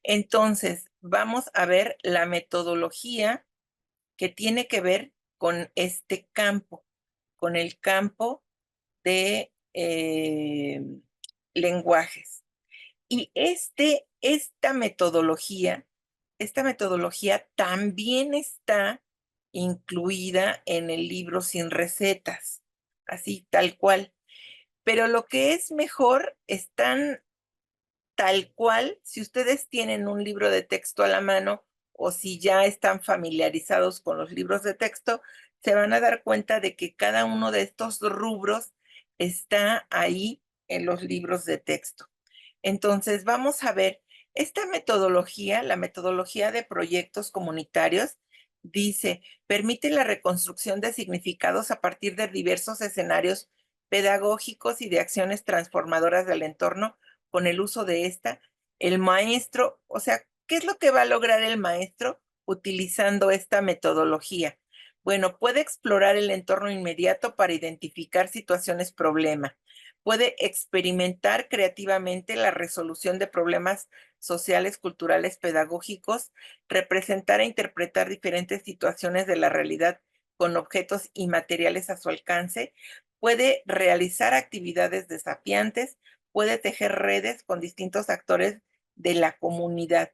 Entonces, vamos a ver la metodología que tiene que ver con este campo, con el campo de lenguajes. Y esta metodología también está incluida en el libro Sin Recetas, así tal cual. Pero lo que es mejor, están tal cual, si ustedes tienen un libro de texto a la mano o si ya están familiarizados con los libros de texto, se van a dar cuenta de que cada uno de estos rubros está ahí en los libros de texto. Entonces, vamos a ver, esta metodología, la metodología de proyectos comunitarios, dice, permite la reconstrucción de significados a partir de diversos escenarios pedagógicos y de acciones transformadoras del entorno con el uso de esta. El maestro, o sea, ¿qué es lo que va a lograr el maestro utilizando esta metodología? Bueno, puede explorar el entorno inmediato para identificar situaciones problema. Puede experimentar creativamente la resolución de problemas sociales, culturales, pedagógicos, representar e interpretar diferentes situaciones de la realidad con objetos y materiales a su alcance, puede realizar actividades desafiantes, puede tejer redes con distintos actores de la comunidad,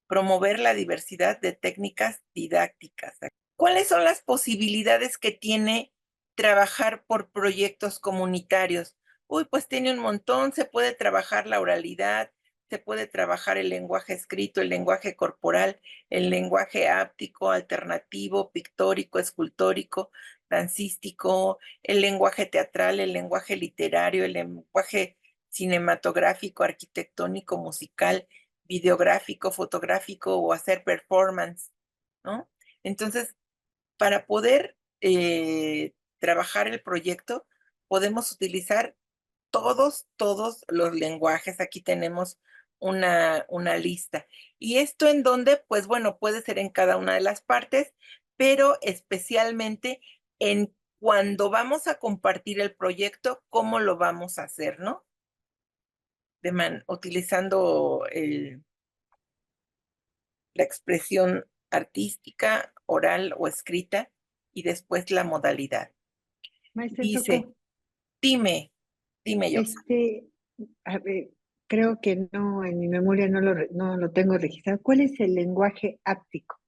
promover la diversidad de técnicas didácticas. ¿Cuáles son las posibilidades que tiene trabajar por proyectos comunitarios? Uy, pues tiene un montón, se puede trabajar la oralidad, se puede trabajar el lenguaje escrito, el lenguaje corporal, el lenguaje áptico, alternativo, pictórico, escultórico, dancístico, el lenguaje teatral, el lenguaje literario, el lenguaje cinematográfico, arquitectónico, musical, videográfico, fotográfico o hacer performance, ¿no? Entonces, para poder trabajar el proyecto, podemos utilizar todos los lenguajes. Aquí tenemos una lista. ¿Y esto en dónde? Pues bueno, puede ser en cada una de las partes, pero especialmente en cuando vamos a compartir el proyecto, cómo lo vamos a hacer, ¿no? Utilizando la expresión artística, oral o escrita, y después la modalidad. Maestra Dice, Socorro, dime, dime, Yoxa. este, a ver, creo que no, en mi memoria no lo tengo registrado. ¿Cuál es el lenguaje áptico?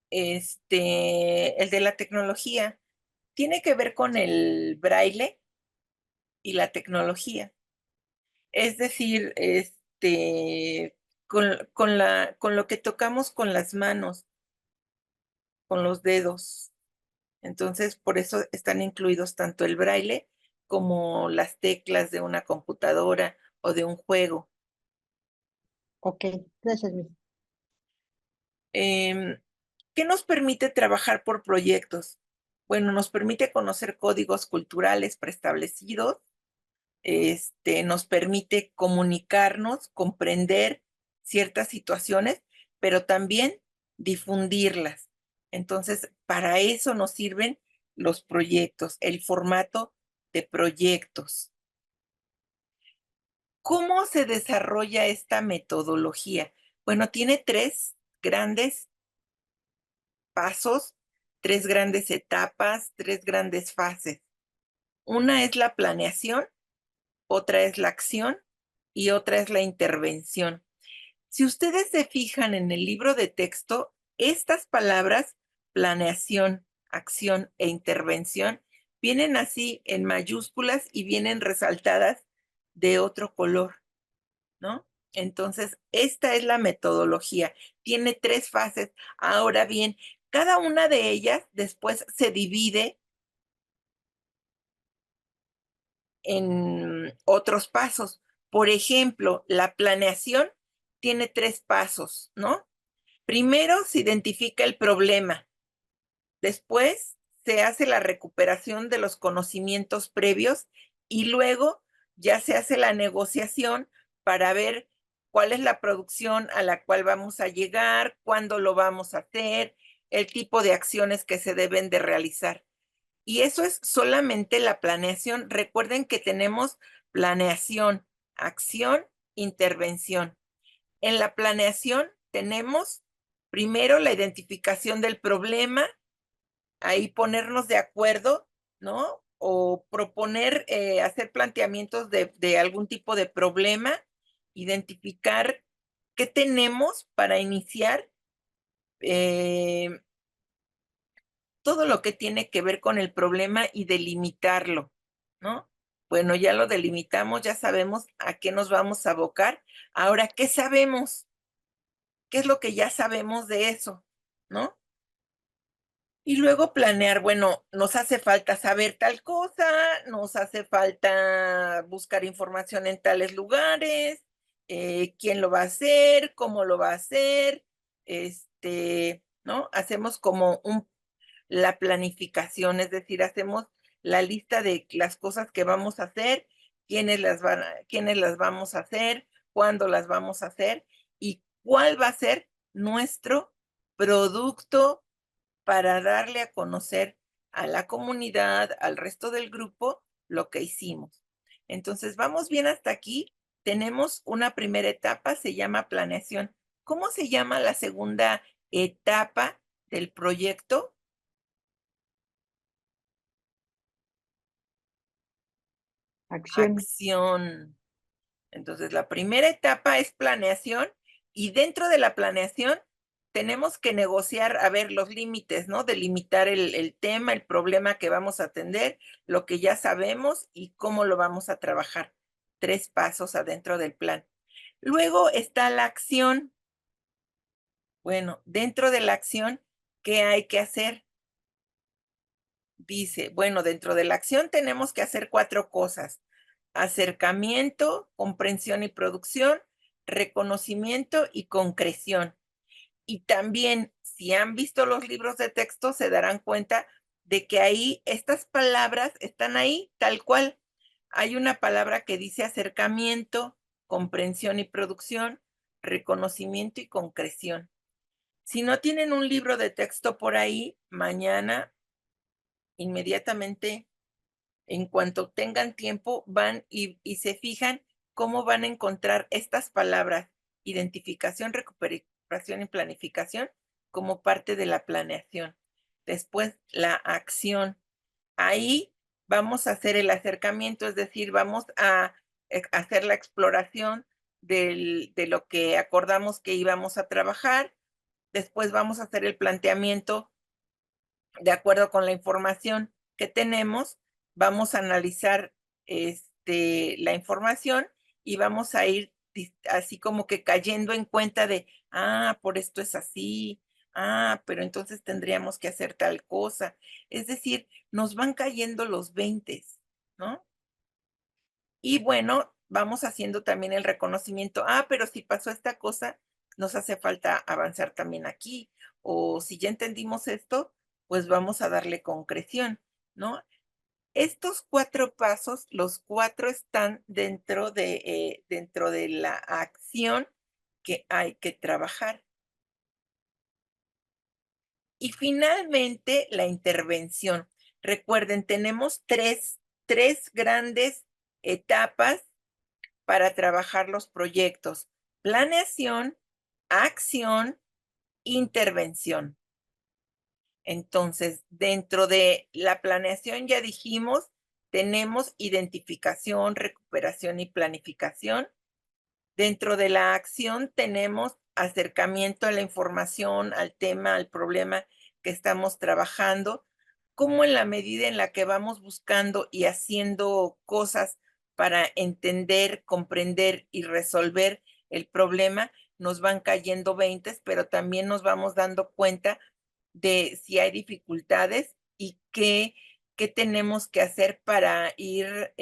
El de la tecnología tiene que ver con el braille y la tecnología. Es decir, con lo que tocamos con las manos, con los dedos. Entonces, por eso están incluidos tanto el braille como las teclas de una computadora o de un juego. Ok, gracias, mis. Em, ¿Qué nos permite trabajar por proyectos? Bueno, nos permite conocer códigos culturales preestablecidos, nos permite comunicarnos, comprender ciertas situaciones, pero también difundirlas. Entonces, para eso nos sirven los proyectos, el formato de proyectos. ¿Cómo se desarrolla esta metodología? Bueno, tiene tres grandes pasos, tres grandes etapas, tres grandes fases. Una es la planeación, otra es la acción y otra es la intervención. Si ustedes se fijan en el libro de texto, estas palabras, planeación, acción e intervención, vienen así en mayúsculas y vienen resaltadas de otro color, ¿no? Entonces, esta es la metodología. Tiene tres fases. Ahora bien, cada una de ellas después se divide en otros pasos. Por ejemplo, la planeación tiene tres pasos, ¿no? Primero se identifica el problema, después se hace la recuperación de los conocimientos previos y luego ya se hace la negociación para ver cuál es la producción a la cual vamos a llegar, cuándo lo vamos a hacer, el tipo de acciones que se deben de realizar. Y eso es solamente la planeación. Recuerden que tenemos planeación, acción, intervención. En la planeación tenemos primero la identificación del problema, ahí ponernos de acuerdo, ¿no? O proponer, hacer planteamientos de algún tipo de problema, identificar qué tenemos para iniciar, eh, todo lo que tiene que ver con el problema y delimitarlo, ¿no? Bueno, ya lo delimitamos, ya sabemos a qué nos vamos a abocar. Ahora, ¿qué sabemos? ¿Qué es lo que ya sabemos de eso? ¿No? Y luego planear, bueno, nos hace falta saber tal cosa, nos hace falta buscar información en tales lugares, quién lo va a hacer, cómo lo va a hacer, ¿no? Hacemos como la planificación, es decir, hacemos la lista de las cosas que vamos a hacer, quiénes las vamos a hacer, cuándo las vamos a hacer y cuál va a ser nuestro producto para darle a conocer a la comunidad, al resto del grupo, lo que hicimos. Entonces, vamos bien hasta aquí. Tenemos una primera etapa, se llama planeación. ¿Cómo se llama la segunda etapa del proyecto? Acción. Acción. Entonces, la primera etapa es planeación y dentro de la planeación tenemos que negociar, a ver, los límites, ¿no? Delimitar el tema, el problema que vamos a atender, lo que ya sabemos y cómo lo vamos a trabajar. 3 pasos adentro del plan. Luego está la acción. Bueno, dentro de la acción, ¿qué hay que hacer? Dice, bueno, dentro de la acción tenemos que hacer 4 cosas: acercamiento, comprensión y producción, reconocimiento y concreción. Y también, si han visto los libros de texto, se darán cuenta de que ahí estas palabras están ahí tal cual. Hay una palabra que dice acercamiento, comprensión y producción, reconocimiento y concreción. Si no tienen un libro de texto por ahí, mañana inmediatamente en cuanto tengan tiempo, van y se fijan cómo van a encontrar estas palabras, identificación, recuperación y planificación, como parte de la planeación. Después, la acción. Ahí vamos a hacer el acercamiento, es decir, vamos a hacer la exploración de lo que acordamos que íbamos a trabajar. Después vamos a hacer el planteamiento de acuerdo con la información que tenemos, vamos a analizar, la información y vamos a ir así como que cayendo en cuenta de, por esto es así, pero entonces tendríamos que hacer tal cosa. Es decir, nos van cayendo los veintes, ¿no? Y bueno, vamos haciendo también el reconocimiento. Pero si pasó esta cosa, nos hace falta avanzar también aquí. O si ya entendimos esto, pues vamos a darle concreción, ¿no? Estos 4 pasos, los 4 están dentro de la acción que hay que trabajar. Y finalmente, la intervención. Recuerden, tenemos tres grandes etapas para trabajar los proyectos: planeación, acción, intervención. Entonces, dentro de la planeación, ya dijimos, tenemos identificación, recuperación y planificación. Dentro de la acción tenemos acercamiento a la información, al tema, al problema que estamos trabajando, como en la medida en la que vamos buscando y haciendo cosas para entender, comprender y resolver el problema, nos van cayendo veintes, pero también nos vamos dando cuenta de si hay dificultades y qué tenemos que hacer para ir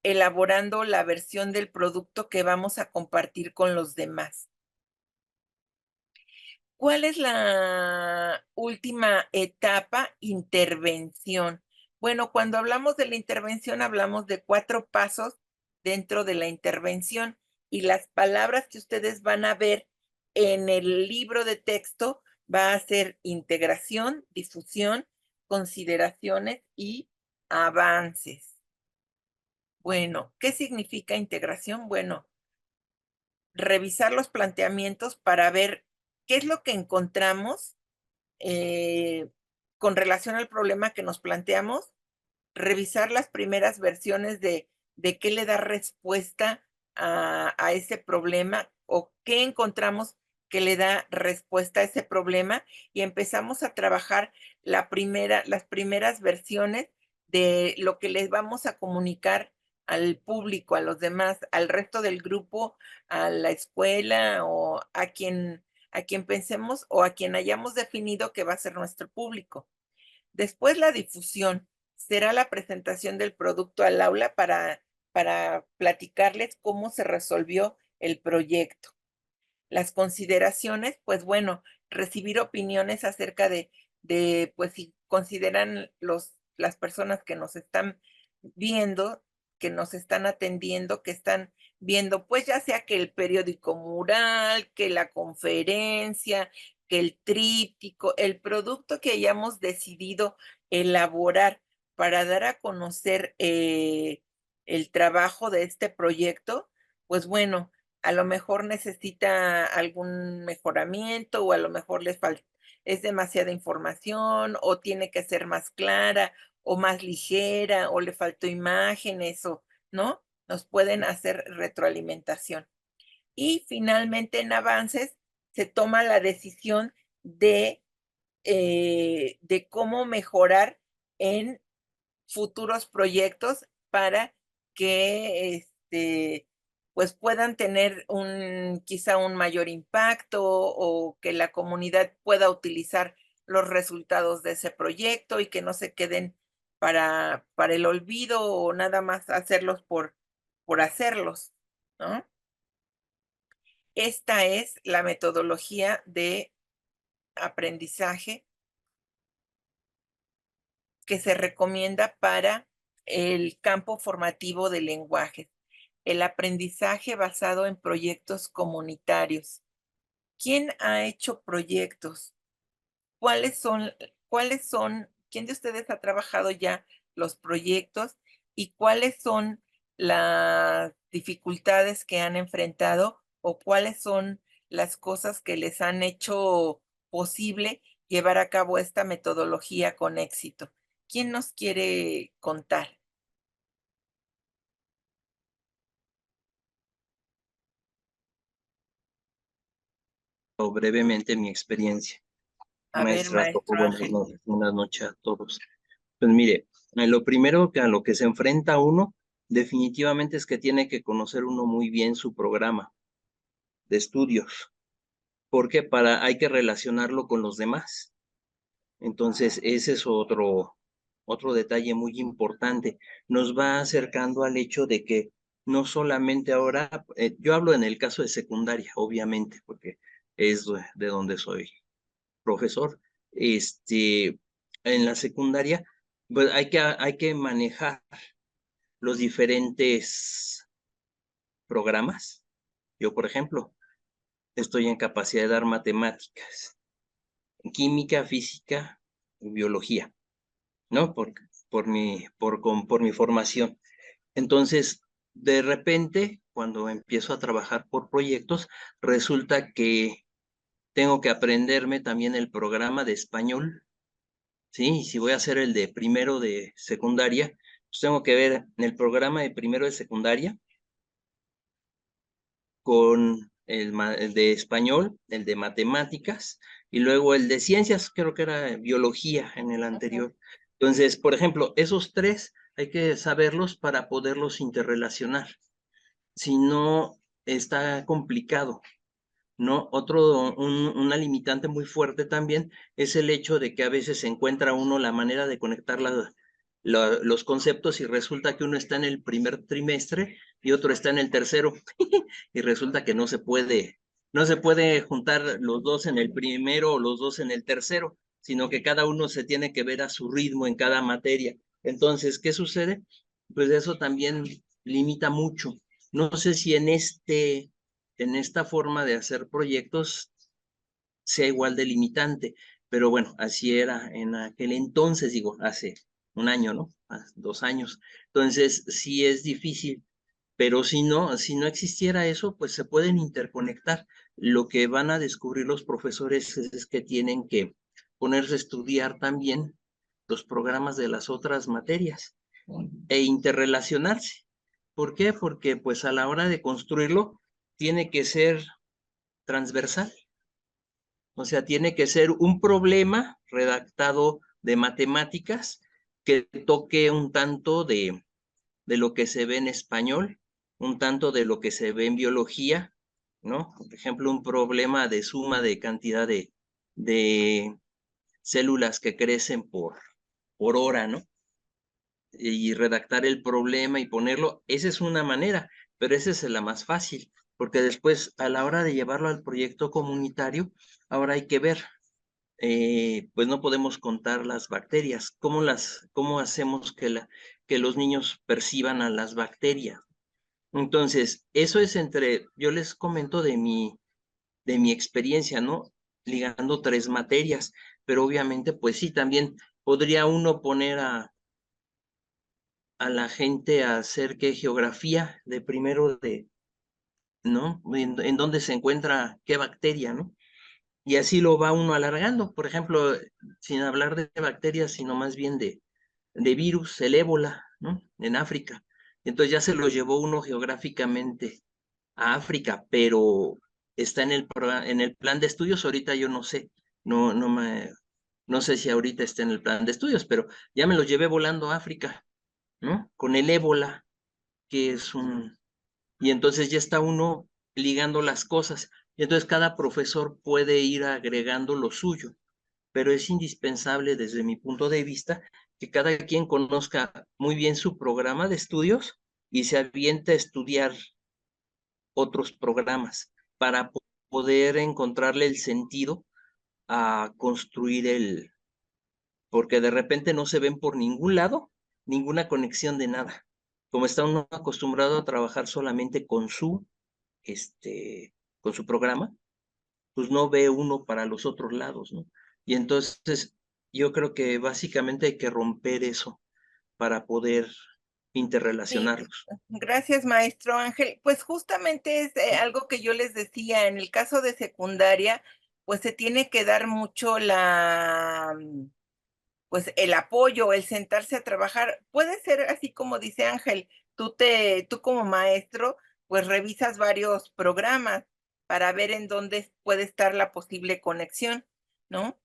elaborando la versión del producto que vamos a compartir con los demás. ¿Cuál es la última etapa? Intervención. Bueno, cuando hablamos de la intervención, hablamos de 4 pasos dentro de la intervención, y las palabras que ustedes van a ver en el libro de texto va a ser integración, difusión, consideraciones y avances. Bueno, ¿qué significa integración? Bueno, revisar los planteamientos para ver qué es lo que encontramos eh, con relación al problema que nos planteamos, revisar las primeras versiones de qué le da respuesta a ese problema o qué encontramos que le da respuesta a ese problema y empezamos a trabajar las primeras versiones de lo que les vamos a comunicar al público, a los demás, al resto del grupo, a la escuela o a quien pensemos o a quien hayamos definido que va a ser nuestro público. Después la difusión será la presentación del producto al aula para platicarles cómo se resolvió el proyecto. Las consideraciones, pues bueno, recibir opiniones acerca pues si consideran las personas que nos están viendo, que nos están atendiendo, que están viendo, pues ya sea que el periódico mural, que la conferencia, que el tríptico, el producto que hayamos decidido elaborar para dar a conocer el trabajo de este proyecto, pues bueno, a lo mejor necesita algún mejoramiento o a lo mejor es demasiada información o tiene que ser más clara o más ligera o le faltó imágenes o, ¿no? Nos pueden hacer retroalimentación. Y finalmente en avances se toma la decisión de cómo mejorar en futuros proyectos para que, pues, puedan tener quizá un mayor impacto o que la comunidad pueda utilizar los resultados de ese proyecto y que no se queden para el olvido o nada más hacerlos por hacerlos, ¿no? Esta es la metodología de aprendizaje que se recomienda para el campo formativo de lenguajes, el aprendizaje basado en proyectos comunitarios. ¿Quién ha hecho proyectos? ¿Cuáles son, quién de ustedes ha trabajado ya los proyectos y cuáles son las dificultades que han enfrentado o cuáles son las cosas que les han hecho posible llevar a cabo esta metodología con éxito? ¿Quién nos quiere contar? Brevemente mi experiencia. A ver, Maestra, maestro Ángel. buenas noches a todos. Pues mire, lo primero que a lo que se enfrenta uno definitivamente es que tiene que conocer uno muy bien su programa de estudios, porque hay que relacionarlo con los demás. Entonces, ese es otro detalle muy importante. Nos va acercando al hecho de que no solamente ahora, yo hablo en el caso de secundaria, obviamente, porque es de donde soy profesor, en la secundaria, pues hay que manejar los diferentes programas. Yo, por ejemplo, estoy en capacidad de dar matemáticas, química, física, biología, ¿no? Por mi formación. Entonces, de repente, cuando empiezo a trabajar por proyectos, resulta que tengo que aprenderme también el programa de español. Sí, si voy a hacer el de primero de secundaria, pues tengo que ver el programa de primero de secundaria con el de español, el de matemáticas y luego el de ciencias, creo que era biología en el anterior. Entonces, por ejemplo, esos tres hay que saberlos para poderlos interrelacionar. Si no, está complicado. ¿No? Una limitante muy fuerte también es el hecho de que a veces se encuentra uno la manera de conectar los conceptos y resulta que uno está en el primer trimestre y otro está en el tercero y resulta que no se puede juntar los dos en el primero o los dos en el tercero, sino que cada uno se tiene que ver a su ritmo en cada materia. Entonces, ¿qué sucede? Pues eso también limita mucho. No sé si en esta forma de hacer proyectos sea igual de limitante, pero bueno, así era en aquel entonces, digo, hace un año, ¿no? 2 años. Entonces, sí es difícil Pero si no existiera eso, pues se pueden interconectar. Lo que van a descubrir los profesores es que tienen que ponerse a estudiar también los programas de las otras materias e interrelacionarse. ¿Por qué? Porque pues a la hora de construirlo tiene que ser transversal. O sea, tiene que ser un problema redactado de matemáticas que toque un tanto de lo que se ve en español, un tanto de lo que se ve en biología, ¿no? Por ejemplo, un problema de suma de cantidad de células que crecen por hora, ¿no? Y redactar el problema y ponerlo, esa es una manera, pero esa es la más fácil, porque después a la hora de llevarlo al proyecto comunitario, ahora hay que ver, pues no podemos contar las bacterias, cómo hacemos que los niños perciban a las bacterias. Entonces, eso es yo les comento de mi experiencia, ¿no? Ligando 3 materias, pero obviamente, pues sí, también podría uno poner a la gente a hacer que geografía de primero ¿no? En dónde se encuentra qué bacteria, ¿no? Y así lo va uno alargando. Por ejemplo, sin hablar de bacterias, sino más bien de virus, el ébola, ¿no? En África. Entonces ya se lo llevó uno geográficamente a África, pero está en el plan de estudios, ahorita yo no sé, no sé si ahorita está en el plan de estudios, pero ya me lo llevé volando a África, ¿no? Con el ébola, que es y entonces ya está uno ligando las cosas, y entonces cada profesor puede ir agregando lo suyo, pero es indispensable desde mi punto de vista que cada quien conozca muy bien su programa de estudios y se aviente a estudiar otros programas para poder encontrarle el sentido a construir porque de repente no se ven por ningún lado, ninguna conexión de nada. Como está uno acostumbrado a trabajar solamente con su programa, pues no ve uno para los otros lados, ¿no? Y entonces yo creo que básicamente hay que romper eso para poder Sí, interrelacionarlos. gracias, maestro Ángel. Pues justamente es algo que yo les decía, en el caso de secundaria, pues se tiene que dar mucho pues el apoyo, el sentarse a trabajar. Puede ser así como dice Ángel, tú como maestro, pues revisas varios programas para ver en dónde puede estar la posible conexión, ¿no?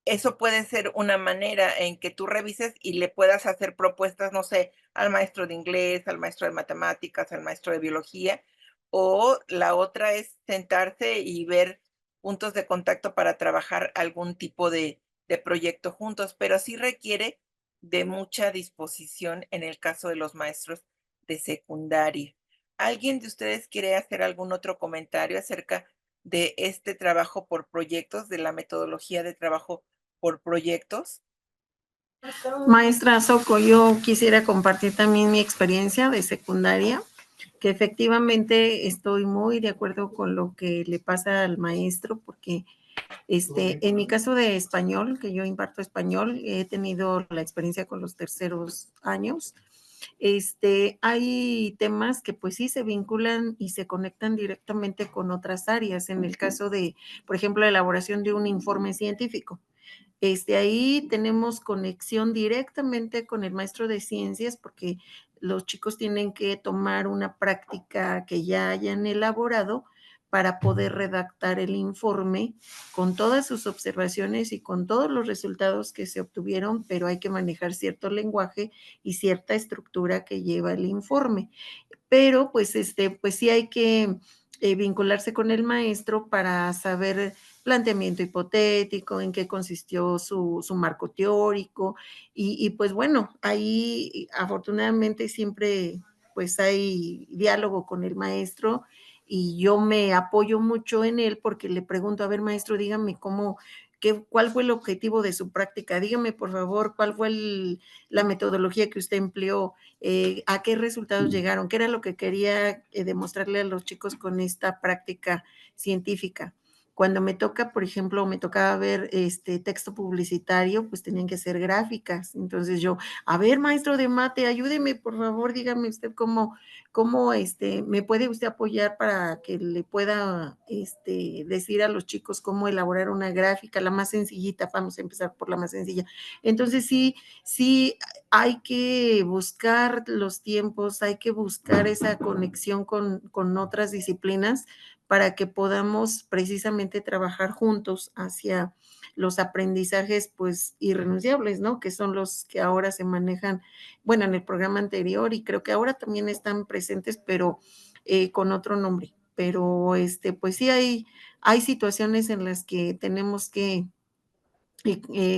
Eso puede ser una manera en que tú revises y le puedas hacer propuestas, no sé, al maestro de inglés, al maestro de matemáticas, al maestro de biología, o la otra es sentarse y ver puntos de contacto para trabajar algún tipo de proyecto juntos, pero sí requiere de mucha disposición en el caso de los maestros de secundaria. ¿Alguien de ustedes quiere hacer algún otro comentario acerca de este trabajo por proyectos, de la metodología de trabajo por proyectos? Maestra Soco, yo quisiera compartir también mi experiencia de secundaria, que efectivamente estoy muy de acuerdo con lo que le pasa al maestro, porque en mi caso de español, que yo imparto español, he tenido la experiencia con los terceros años. Hay temas que pues sí se vinculan y se conectan directamente con otras áreas. En el caso de, por ejemplo, la elaboración de un informe científico. Ahí tenemos conexión directamente con el maestro de ciencias porque los chicos tienen que tomar una práctica que ya hayan elaborado para poder redactar el informe con todas sus observaciones y con todos los resultados que se obtuvieron, pero hay que manejar cierto lenguaje y cierta estructura que lleva el informe. Pero pues sí hay que vincularse con el maestro para saber planteamiento hipotético, en qué consistió su marco teórico, y pues bueno, ahí afortunadamente siempre pues hay diálogo con el maestro y yo me apoyo mucho en él porque le pregunto, a ver maestro, dígame cuál fue el objetivo de su práctica, dígame por favor cuál fue la metodología que usted empleó, a qué resultados llegaron, qué era lo que quería demostrarle a los chicos con esta práctica científica. Cuando me toca, por ejemplo, me tocaba ver texto publicitario, pues tenían que ser gráficas. Entonces yo, a ver, maestro de mate, ayúdeme, por favor, dígame usted cómo me puede usted apoyar para que le pueda decir a los chicos cómo elaborar una gráfica, la más sencillita, vamos a empezar por la más sencilla. Entonces sí, hay que buscar los tiempos, hay que buscar esa conexión con otras disciplinas para que podamos precisamente trabajar juntos hacia los aprendizajes pues irrenunciables, ¿no? Que son los que ahora se manejan, bueno, en el programa anterior y creo que ahora también están presentes, pero con otro nombre. Pero pues sí hay situaciones en las que tenemos que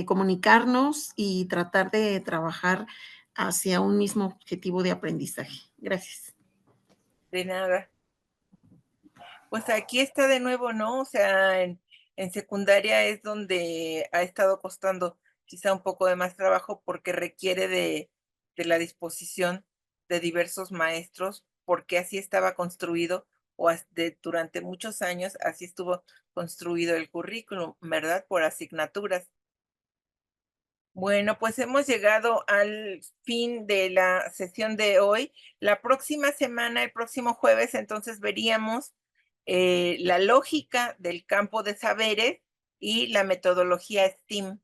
comunicarnos y tratar de trabajar hacia un mismo objetivo de aprendizaje. Gracias. De nada. Pues aquí está de nuevo, ¿no? O sea, en secundaria es donde ha estado costando quizá un poco de más trabajo porque requiere de la disposición de diversos maestros, porque así estaba construido durante muchos años, así estuvo construido el currículum, ¿verdad? Por asignaturas. Bueno, pues hemos llegado al fin de la sesión de hoy. La próxima semana, el próximo jueves, entonces veríamos la lógica del campo de saberes y la metodología STEAM.